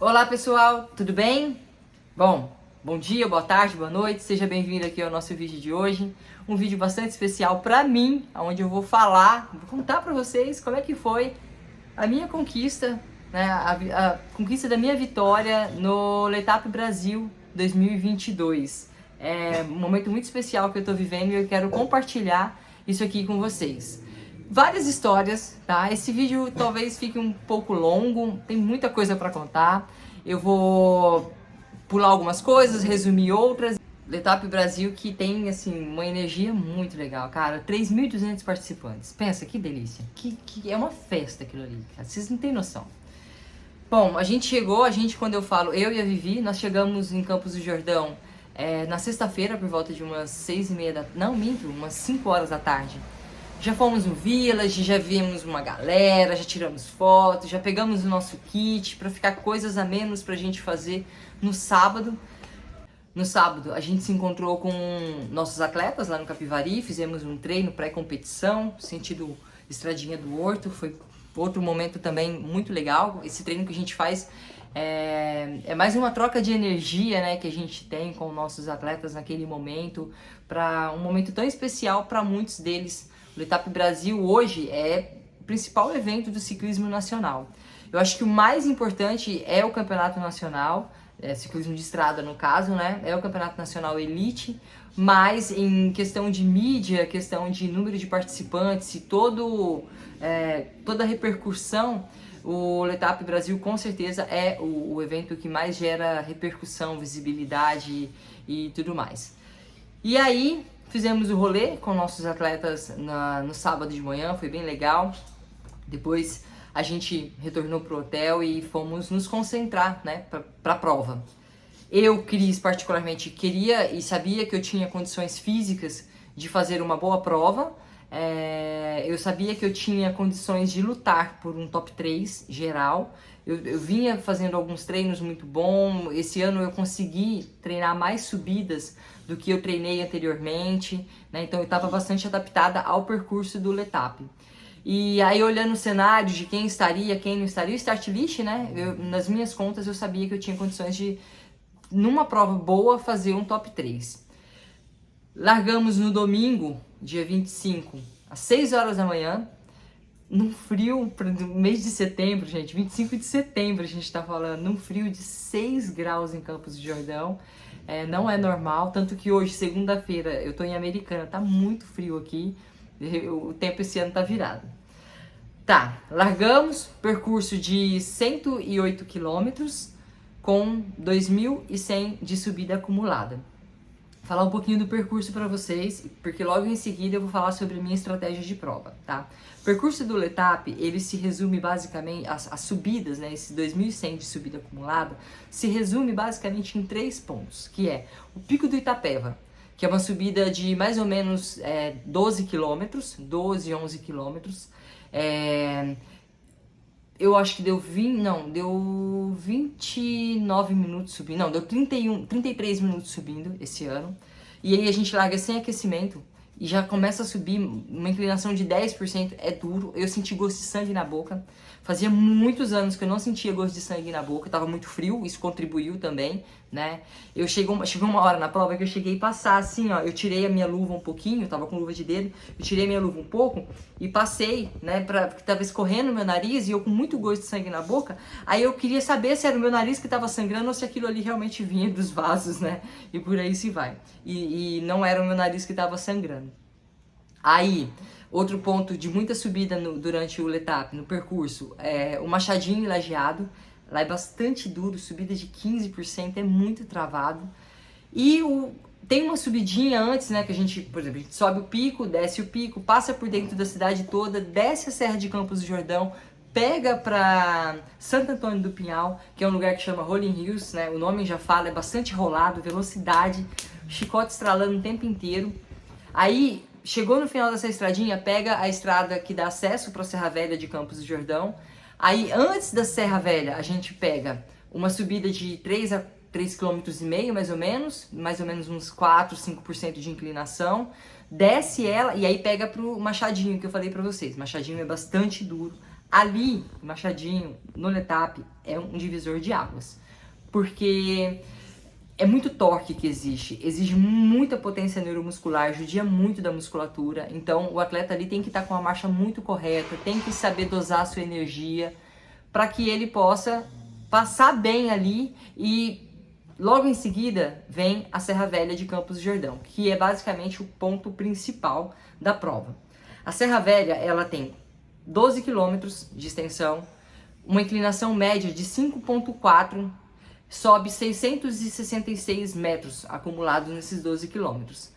Olá pessoal, tudo bem? Bom dia, boa tarde, boa noite, seja bem-vindo aqui ao nosso vídeo de hoje. Um vídeo bastante especial para mim, onde eu vou contar para vocês como é que foi a minha conquista, né, a conquista da minha vitória no Letap Brasil 2022. É um momento muito especial que eu estou vivendo e eu quero compartilhar isso aqui com vocês. Várias histórias, tá? Esse vídeo talvez fique um pouco longo, tem muita coisa para contar. Eu vou pular algumas coisas, resumir outras. Letap Brasil que tem, assim, uma energia muito legal, cara. 3.200 participantes. Pensa, que delícia. Que é uma festa aquilo ali, cara. Vocês não têm noção. Bom, quando eu falo eu e a Vivi, nós chegamos em Campos do Jordão na sexta-feira por volta de umas 6h30 umas 5 horas da tarde. Já fomos no Village, já vimos uma galera, já tiramos fotos, já pegamos o nosso kit para ficar coisas a menos pra gente fazer no sábado. No sábado a gente se encontrou com nossos atletas lá no Capivari, fizemos um treino pré-competição, sentido Estradinha do Horto, foi outro momento também muito legal. Esse treino que a gente faz é mais uma troca de energia, né, que a gente tem com nossos atletas naquele momento, para um momento tão especial para muitos deles. O Letap Brasil hoje é o principal evento do ciclismo nacional. Eu acho que o mais importante é o campeonato nacional, ciclismo de estrada no caso, né? É o campeonato nacional elite, mas em questão de mídia, questão de número de participantes e toda a repercussão, o Letap Brasil com certeza é o evento que mais gera repercussão, visibilidade e tudo mais. E aí, fizemos o rolê com nossos atletas no sábado de manhã, foi bem legal. Depois a gente retornou pro hotel e fomos nos concentrar, né, pra prova. Cris, particularmente queria e sabia que eu tinha condições físicas de fazer uma boa prova. Eu sabia que eu tinha condições de lutar por um top 3 geral. Eu vinha fazendo alguns treinos muito bons. Esse ano eu consegui treinar mais subidas do que eu treinei anteriormente, né? Então eu estava bastante adaptada ao percurso do Letap. E aí, olhando o cenário de quem estaria, quem não estaria, o start list, né? Nas minhas contas, eu sabia que eu tinha condições de, numa prova boa, fazer um top 3. Largamos no domingo, dia 25, às 6 horas da manhã, num frio, no mês de setembro, gente, 25 de setembro a gente tá falando, num frio de 6 graus em Campos do Jordão. Não é normal, tanto que hoje, segunda-feira, eu tô em Americana, tá muito frio aqui, o tempo esse ano tá virado. Tá, largamos, percurso de 108 quilômetros com 2.100 de subida acumulada. Falar um pouquinho do percurso para vocês, porque logo em seguida eu vou falar sobre a minha estratégia de prova, tá? O percurso do Letap, ele se resume basicamente, as subidas, né, esses 2.100 de subida acumulada, se resume basicamente em 3 pontos, que é o Pico do Itapeva, que é uma subida de mais ou menos 12 quilômetros, 12, 11 quilômetros. Eu acho que deu 29 minutos subindo, não, deu 33 minutos subindo esse ano. E aí a gente larga sem aquecimento e já começa a subir uma inclinação de 10%, é duro. Eu senti gosto de sangue na boca. Fazia muitos anos que eu não sentia gosto de sangue na boca, tava muito frio, isso contribuiu também, né? Chegou uma hora na prova que eu cheguei a passar assim, ó, eu tirei a minha luva um pouquinho, eu tava com luva de dedo, eu tirei a minha luva um pouco e passei, né, porque tava escorrendo no meu nariz e eu com muito gosto de sangue na boca, aí eu queria saber se era o meu nariz que tava sangrando ou se aquilo ali realmente vinha dos vasos, né? E por aí se vai. E não era o meu nariz que tava sangrando. Aí, outro ponto de muita subida durante o Letap, no percurso, é o Machadinho e Lajeado. Lá é bastante duro, subida de 15%, é muito travado. E tem uma subidinha antes, né, que a gente, por exemplo, a gente sobe o pico, desce o pico, passa por dentro da cidade toda, desce a Serra de Campos do Jordão, pega para Santo Antônio do Pinhal, que é um lugar que chama Rolling Hills, né, o nome já fala, é bastante rolado, velocidade, chicote estralando o tempo inteiro. Aí, chegou no final dessa estradinha, pega a estrada que dá acesso para a Serra Velha de Campos do Jordão. Aí, antes da Serra Velha, a gente pega uma subida de 3 a 3,5 km, mais ou menos uns 4, 5% de inclinação. Desce ela e aí pega pro Machadinho, que eu falei para vocês. Machadinho é bastante duro, Ali, Machadinho, no Letap, é um divisor de águas. Porque é muito torque que exige muita potência neuromuscular, judia muito da musculatura. Então, o atleta ali tem que estar com a marcha muito correta, tem que saber dosar a sua energia para que ele possa passar bem ali. E logo em seguida vem a Serra Velha de Campos do Jordão, que é basicamente o ponto principal da prova. A Serra Velha, ela tem 12 quilômetros de extensão, uma inclinação média de 5,4, sobe 666 metros acumulados nesses 12 quilômetros.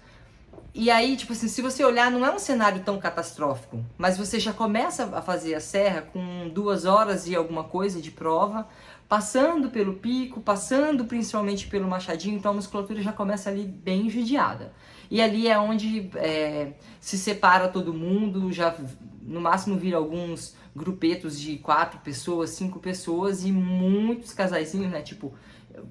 E aí, tipo assim, se você olhar, não é um cenário tão catastrófico, mas você já começa a fazer a serra com 2 horas e alguma coisa de prova, passando pelo pico, passando principalmente pelo Machadinho, então a musculatura já começa ali bem judiada. E ali é onde se separa todo mundo, já no máximo vira alguns grupetos de 4 pessoas, 5 pessoas e muitos casaizinhos, né? Tipo,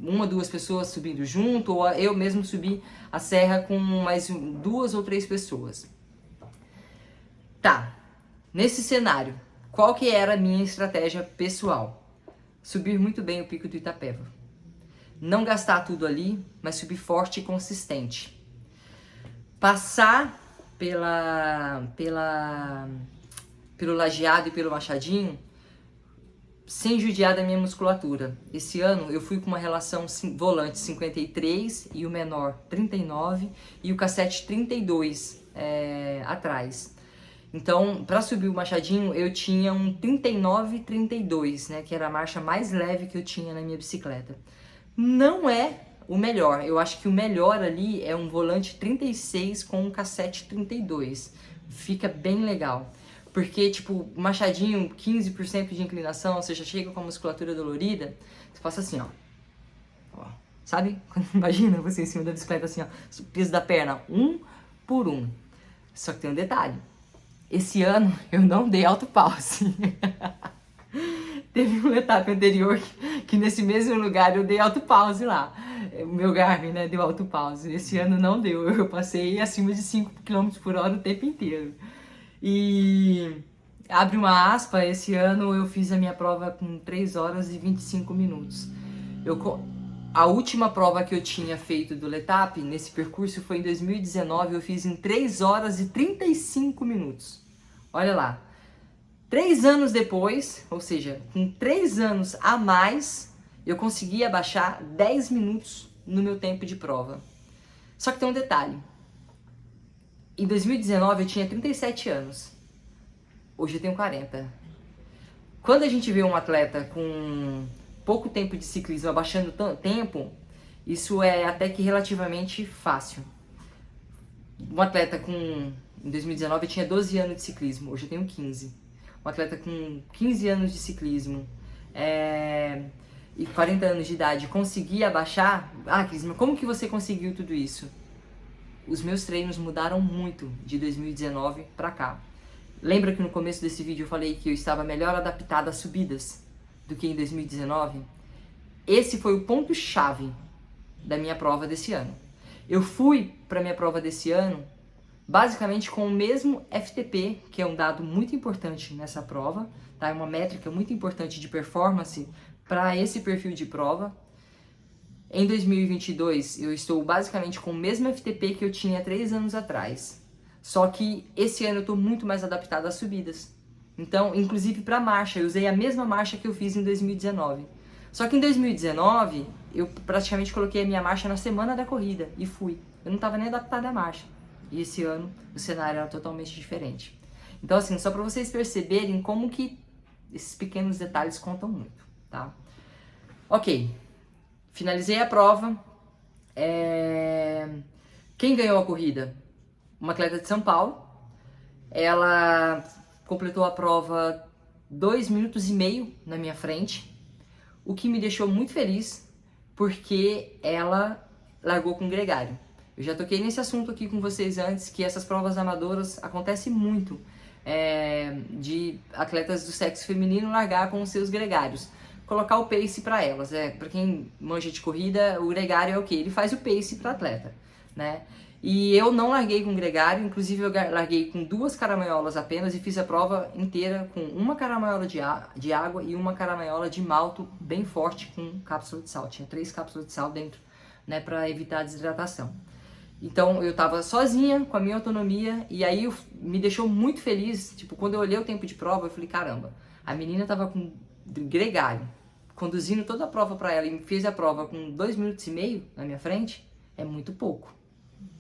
1, 2 pessoas subindo junto, ou eu mesmo subi a serra com mais 2 ou 3 pessoas. Tá, nesse cenário, qual que era a minha estratégia pessoal? Subir muito bem o pico do Itapeva. Não gastar tudo ali, mas subir forte e consistente. Passar pelo Lajeado e pelo Machadinho sem judiar da minha musculatura. Esse ano eu fui com uma relação volante 53 e o menor 39 e o cassete 32 atrás. Então, para subir o Machadinho, eu tinha um 39-32, né, que era a marcha mais leve que eu tinha na minha bicicleta. Não é o melhor. Eu acho que o melhor ali é um volante 36 com um cassete 32. Fica bem legal. Porque, tipo, Machadinho, 15% de inclinação, você já chega com a musculatura dolorida, você passa assim, ó. Sabe? Imagina você em cima da bicicleta assim, ó. Peso da perna, 1 por 1. Só que tem um detalhe. Esse ano eu não dei autopause. Teve um etapa anterior que nesse mesmo lugar eu dei autopause lá. O meu Garmin, né, deu autopause. Esse ano não deu. Eu passei acima de 5 km por hora o tempo inteiro. E abre uma aspa, esse ano eu fiz a minha prova com 3 horas e 25 minutos. A última prova que eu tinha feito do Letap, nesse percurso, foi em 2019, eu fiz em 3 horas e 35 minutos. Olha lá. 3 anos depois, ou seja, com 3 anos a mais, eu consegui abaixar 10 minutos no meu tempo de prova. Só que tem um detalhe. Em 2019 eu tinha 37 anos. Hoje eu tenho 40. Quando a gente vê um atleta com pouco tempo de ciclismo abaixando tempo, isso é até que relativamente fácil. Um atleta em 2019 eu tinha 12 anos de ciclismo, hoje eu tenho 15. Um atleta com 15 anos de ciclismo e 40 anos de idade conseguir abaixar... Ah, Cris, mas como que você conseguiu tudo isso? Os meus treinos mudaram muito de 2019 para cá. Lembra que no começo desse vídeo eu falei que eu estava melhor adaptada às subidas do que em 2019? Esse foi o ponto-chave da minha prova desse ano. Eu fui para minha prova desse ano basicamente com o mesmo FTP, que é um dado muito importante nessa prova, tá? É uma métrica muito importante de performance para esse perfil de prova. Em 2022, eu estou basicamente com o mesmo FTP que eu tinha 3 anos atrás. Só que esse ano eu estou muito mais adaptado às subidas. Então, inclusive para marcha, eu usei a mesma marcha que eu fiz em 2019. Só que em 2019, eu praticamente coloquei a minha marcha na semana da corrida e fui. Eu não estava nem adaptado à marcha. E esse ano o cenário era totalmente diferente. Então, assim, só para vocês perceberem como que esses pequenos detalhes contam muito, tá? Ok. Finalizei a prova. Quem ganhou a corrida? Uma atleta de São Paulo. Ela completou a prova 2 minutos e meio na minha frente, o que me deixou muito feliz, porque ela largou com o gregário. Eu já toquei nesse assunto aqui com vocês antes, que essas provas amadoras acontecem muito, de atletas do sexo feminino largar com os seus gregários. Colocar o pace para elas. Para quem manja de corrida, o gregário é o quê? Ele faz o pace para atleta, né? E eu não larguei com gregário, inclusive eu larguei com 2 caramanholas apenas e fiz a prova inteira com uma caramanhola de água e uma caramanhola de malto bem forte com cápsula de sal. Tinha 3 cápsulas de sal dentro, né, para evitar a desidratação. Então eu tava sozinha, com a minha autonomia, e aí me deixou muito feliz. Tipo, quando eu olhei o tempo de prova, eu falei, caramba, a menina tava com gregário, conduzindo toda a prova para ela e fez a prova com 2 minutos e meio na minha frente, é muito pouco.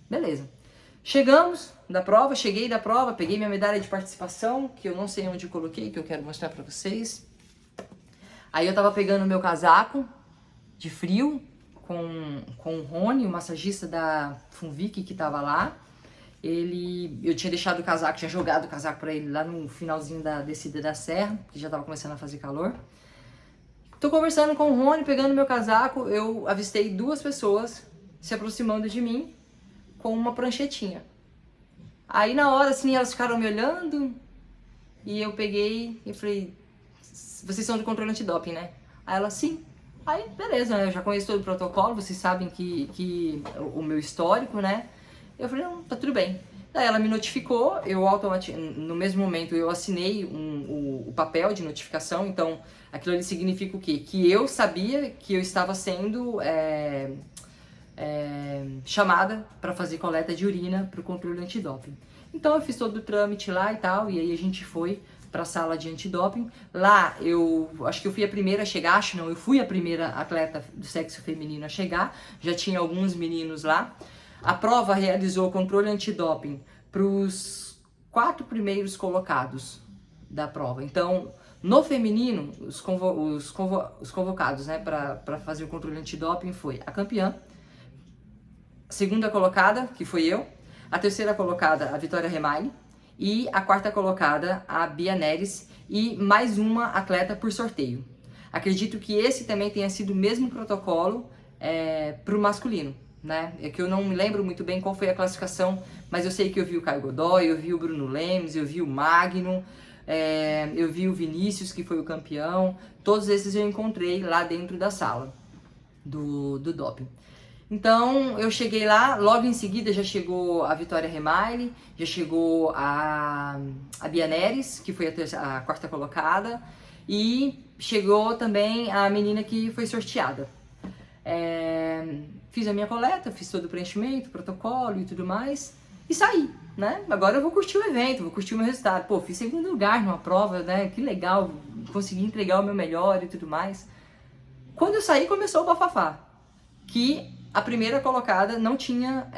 Beleza. Chegamos da prova, cheguei da prova, peguei minha medalha de participação, que eu não sei onde eu coloquei, que eu quero mostrar pra vocês. Aí eu tava pegando meu casaco de frio com o Rony, o massagista da Funvic que tava lá. Eu tinha deixado o casaco, tinha jogado o casaco pra ele lá no finalzinho da descida da serra, que já tava começando a fazer calor. Tô conversando com o Rony, pegando meu casaco, eu avistei 2 pessoas se aproximando de mim com uma pranchetinha. Aí na hora, assim, elas ficaram me olhando e eu peguei e falei, vocês são de controle antidoping, né? Aí ela, sim. Aí, beleza, eu já conheço todo o protocolo, vocês sabem que o meu histórico, né? Eu falei, não, tá tudo bem. Daí ela me notificou, no mesmo momento eu assinei o papel de notificação, então aquilo ali significa o quê? Que eu sabia que eu estava sendo chamada para fazer coleta de urina para o controle antidoping. Então eu fiz todo o trâmite lá e tal, e aí a gente foi para a sala de antidoping. Lá eu acho que eu fui a primeira a chegar, eu fui a primeira atleta do sexo feminino a chegar, já tinha alguns meninos lá. A prova realizou controle antidoping para os 4 primeiros colocados da prova. Então, no feminino, os convocados, né, para fazer o controle antidoping foi a campeã, a segunda colocada, que foi eu, a terceira colocada, a Vitória Remaile, e a quarta colocada, a Bia Neres, e mais uma atleta por sorteio. Acredito que esse também tenha sido o mesmo protocolo para o masculino, né? É que eu não me lembro muito bem qual foi a classificação, mas eu sei que eu vi o Caio Godoy, eu vi o Bruno Lemes, eu vi o Magno, eu vi o Vinícius, que foi o campeão. Todos esses eu encontrei lá dentro da sala do doping. Então eu cheguei lá, logo em seguida já chegou a Vitória Remaile, já chegou a Bia Neres, que foi a quarta colocada, e chegou também a menina que foi sorteada. Fiz a minha coleta, fiz todo o preenchimento, protocolo e tudo mais, e saí, né? Agora eu vou curtir o evento, vou curtir o meu resultado. Pô, fiz 2º lugar numa prova, né? Que legal, consegui entregar o meu melhor e tudo mais. Quando eu saí, começou o bafafá, que a primeira colocada não tinha,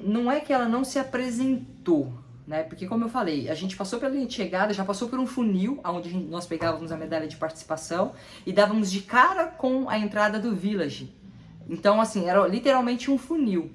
não é que ela não se apresentou, né? Porque como eu falei, a gente passou pela linha de chegada, já passou por um funil, onde nós pegávamos a medalha de participação e dávamos de cara com a entrada do Village. Então, assim, era literalmente um funil.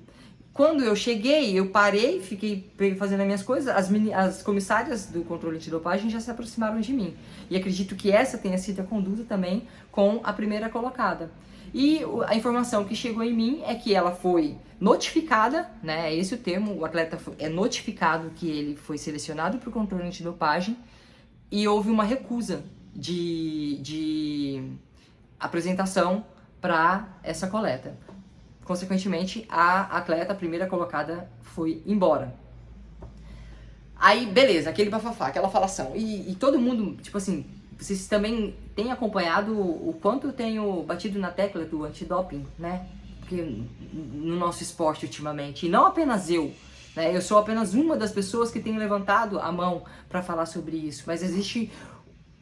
Quando eu cheguei, eu parei, fiquei fazendo as minhas coisas, as comissárias do controle antidopagem já se aproximaram de mim. E acredito que essa tenha sido a conduta também com a primeira colocada. E a informação que chegou em mim é que ela foi notificada, né? É esse o termo, o atleta é notificado que ele foi selecionado para o controle antidopagem e houve uma recusa de apresentação para essa coleta. Consequentemente, a atleta, a primeira colocada, foi embora. Aí, beleza, aquele bafafá, aquela falação. E todo mundo, tipo assim, vocês também têm acompanhado o quanto eu tenho batido na tecla do antidoping, né? Porque no nosso esporte ultimamente, e não apenas eu, né? Eu sou apenas uma das pessoas que tem levantado a mão para falar sobre isso, mas existe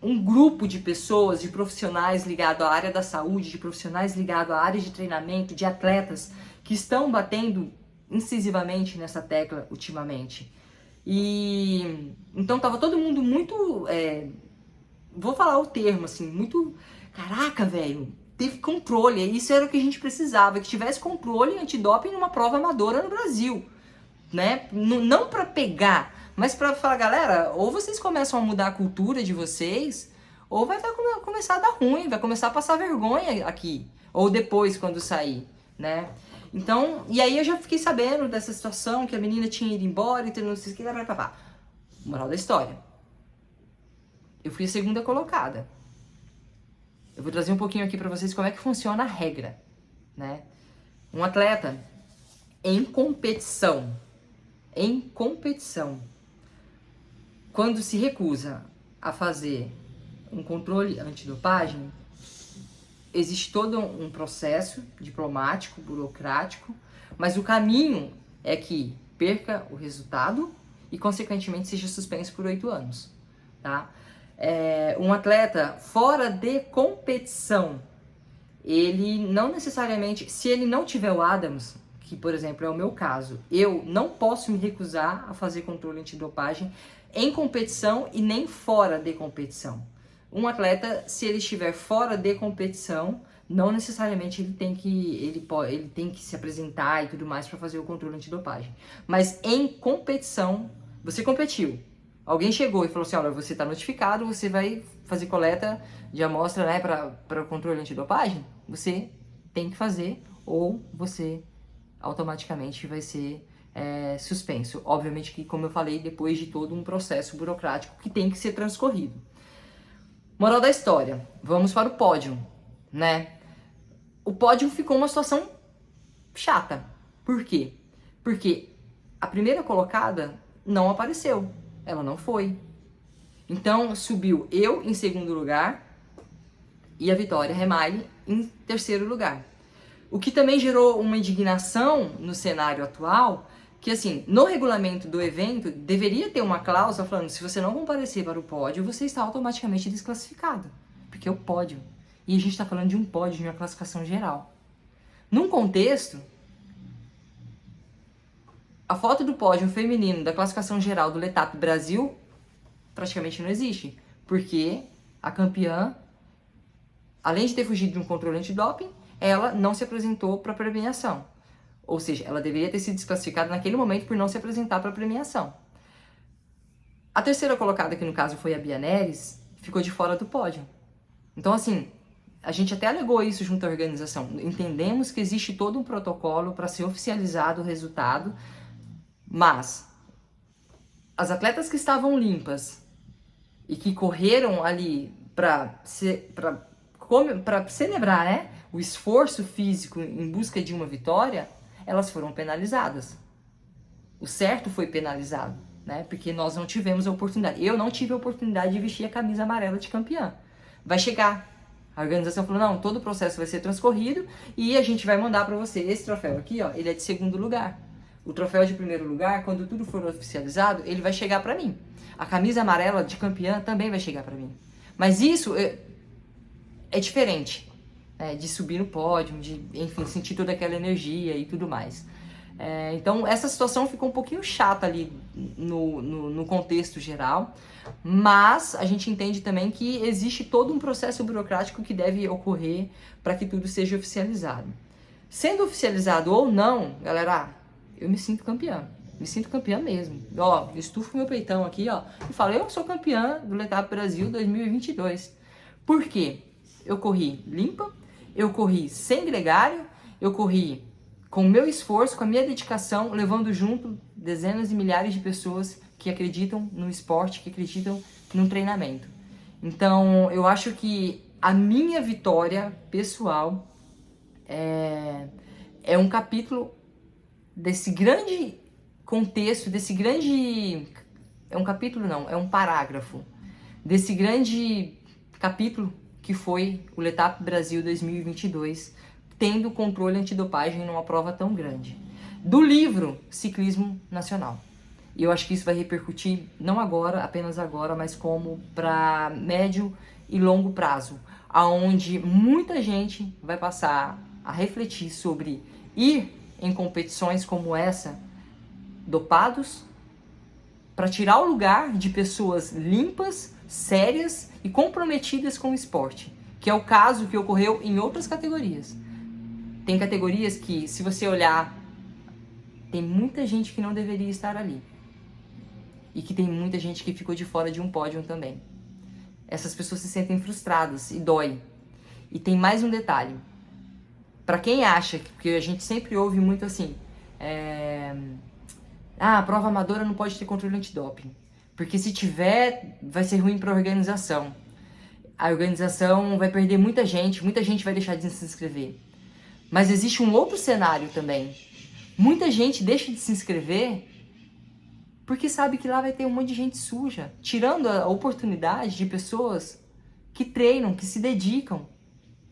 um grupo de pessoas, de profissionais ligados à área da saúde, de profissionais ligados à área de treinamento, de atletas, que estão batendo incisivamente nessa tecla ultimamente. E então tava todo mundo muito, vou falar o termo assim, muito, caraca, velho, teve controle, isso era o que a gente precisava, que tivesse controle antidoping numa prova amadora no Brasil, né? Não para pegar, mas para falar, galera, ou vocês começam a mudar a cultura de vocês, ou vai começar a dar ruim, vai começar a passar vergonha aqui, ou depois quando sair, né? Então, e aí eu já fiquei sabendo dessa situação, que a menina tinha ido embora, então não sei o que, papá. Moral da história. Eu fui a segunda colocada. Eu vou trazer um pouquinho aqui pra vocês como é que funciona a regra, né? Um atleta em competição, quando se recusa a fazer um controle antidopagem, existe todo um processo diplomático, burocrático, mas o caminho é que perca o resultado e, consequentemente, seja suspenso por 8 anos. Tá? Um atleta fora de competição, ele não necessariamente, se ele não tiver o Adams, que, por exemplo, é o meu caso, eu não posso me recusar a fazer controle antidopagem em competição e nem fora de competição. Um atleta, se ele estiver fora de competição, não necessariamente ele tem que se apresentar e tudo mais para fazer o controle antidopagem. Mas em competição, você competiu. Alguém chegou e falou assim, olha, você está notificado, você vai fazer coleta de amostra, né, para o controle antidopagem. Você tem que fazer ou você automaticamente vai ser suspenso. Obviamente que, como eu falei, depois de todo um processo burocrático que tem que ser transcorrido. Moral da história, vamos para o pódio, né? O pódio ficou uma situação chata. Por quê? Porque a primeira colocada não apareceu, ela não foi. Então subiu eu em segundo lugar e a Vitória Remaille em terceiro lugar. O que também gerou uma indignação no cenário atual, que assim, no regulamento do evento, deveria ter uma cláusula falando, se você não comparecer para o pódio, você está automaticamente desclassificado, porque é o pódio. E a gente está falando de um pódio, de uma classificação geral. Num contexto, a foto do pódio feminino da classificação geral do Letap Brasil praticamente não existe, porque a campeã, além de ter fugido de um controle antidoping, ela não se apresentou para a premiação. Ou seja, ela deveria ter sido desclassificada naquele momento por não se apresentar para a premiação. A terceira colocada, que no caso foi a Bia Neres, ficou de fora do pódio. Então, assim, a gente até alegou isso junto à organização. Entendemos que existe todo um protocolo para ser oficializado o resultado, mas as atletas que estavam limpas e que correram ali para celebrar, né, o esforço físico em busca de uma vitória, elas foram penalizadas. O certo foi penalizado, né? Porque nós não tivemos a oportunidade. Eu não tive a oportunidade de vestir a camisa amarela de campeã. Vai chegar. A organização falou, não, todo o processo vai ser transcorrido e a gente vai mandar para você esse troféu aqui, ó, ele é de segundo lugar. O troféu de primeiro lugar, quando tudo for oficializado, ele vai chegar para mim. A camisa amarela de campeã também vai chegar para mim. Mas isso é diferente. De subir no pódio, de, enfim, sentir toda aquela energia e tudo mais. Então, essa situação ficou um pouquinho chata ali no contexto geral, mas a gente entende também que existe todo um processo burocrático que deve ocorrer para que tudo seja oficializado. Sendo oficializado ou não, galera, eu me sinto campeã. Me sinto campeã mesmo. Ó, eu estufo meu peitão aqui, ó, e falo, eu sou campeã do Letap Brasil 2022. Por quê? Eu corri limpa, eu corri sem gregário, eu corri com o meu esforço, com a minha dedicação, levando junto dezenas e milhares de pessoas que acreditam no esporte, que acreditam no treinamento. Então, eu acho que a minha vitória pessoal é um capítulo desse grande contexto, desse grande... É um capítulo não, é um parágrafo desse grande capítulo que foi o Letap Brasil 2022, tendo controle antidopagem numa prova tão grande. Do livro Ciclismo Nacional. E eu acho que isso vai repercutir, não agora, apenas agora, mas como para médio e longo prazo, aonde muita gente vai passar a refletir sobre ir em competições como essa, dopados, para tirar o lugar de pessoas limpas, sérias e comprometidas com o esporte, que é o caso que ocorreu em outras categorias. Tem categorias que, se você olhar, tem muita gente que não deveria estar ali. E que tem muita gente que ficou de fora de um pódio também. Essas pessoas se sentem frustradas e dói. E tem mais um detalhe. Para quem acha, porque a gente sempre ouve muito assim, a prova amadora não pode ter controle antidoping, porque se tiver, vai ser ruim para a organização vai perder muita gente vai deixar de se inscrever. Mas existe um outro cenário também. Muita gente deixa de se inscrever porque sabe que lá vai ter um monte de gente suja, tirando a oportunidade de pessoas que treinam, que se dedicam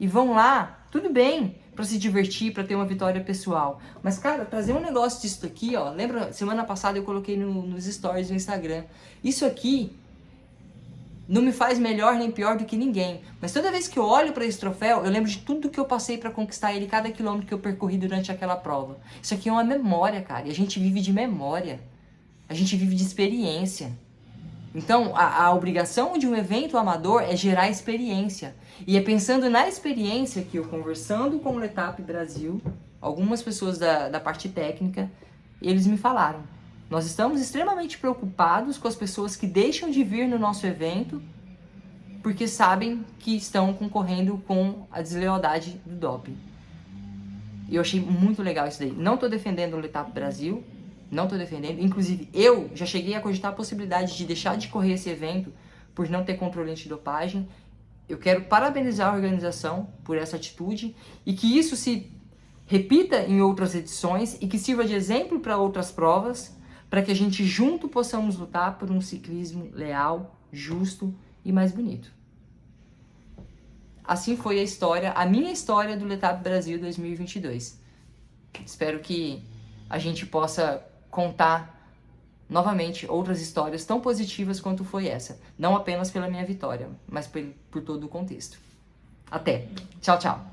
e vão lá, tudo bem, para se divertir, para ter uma vitória pessoal. Mas, cara, trazer um negócio disso aqui, ó, lembra, semana passada eu coloquei nos stories do Instagram. Isso aqui não me faz melhor nem pior do que ninguém. Mas toda vez que eu olho para esse troféu, eu lembro de tudo que eu passei para conquistar ele, cada quilômetro que eu percorri durante aquela prova. Isso aqui é uma memória, cara, e a gente vive de memória. A gente vive de experiência. Então, a obrigação de um evento amador é gerar experiência. E é pensando na experiência que eu, conversando com o Letap Brasil, algumas pessoas da parte técnica, eles me falaram: nós estamos extremamente preocupados com as pessoas que deixam de vir no nosso evento porque sabem que estão concorrendo com a deslealdade do doping. E eu achei muito legal isso daí. Não estou defendendo o Letap Brasil, não estou defendendo. Inclusive, eu já cheguei a cogitar a possibilidade de deixar de correr esse evento por não ter controle antidopagem. Eu quero parabenizar a organização por essa atitude e que isso se repita em outras edições e que sirva de exemplo para outras provas, para que a gente junto possamos lutar por um ciclismo leal, justo e mais bonito. Assim foi a história, a minha história do Letap Brasil 2022. Espero que a gente possa contar novamente outras histórias tão positivas quanto foi essa. Não apenas pela minha vitória, mas por todo o contexto. Até. Tchau, tchau.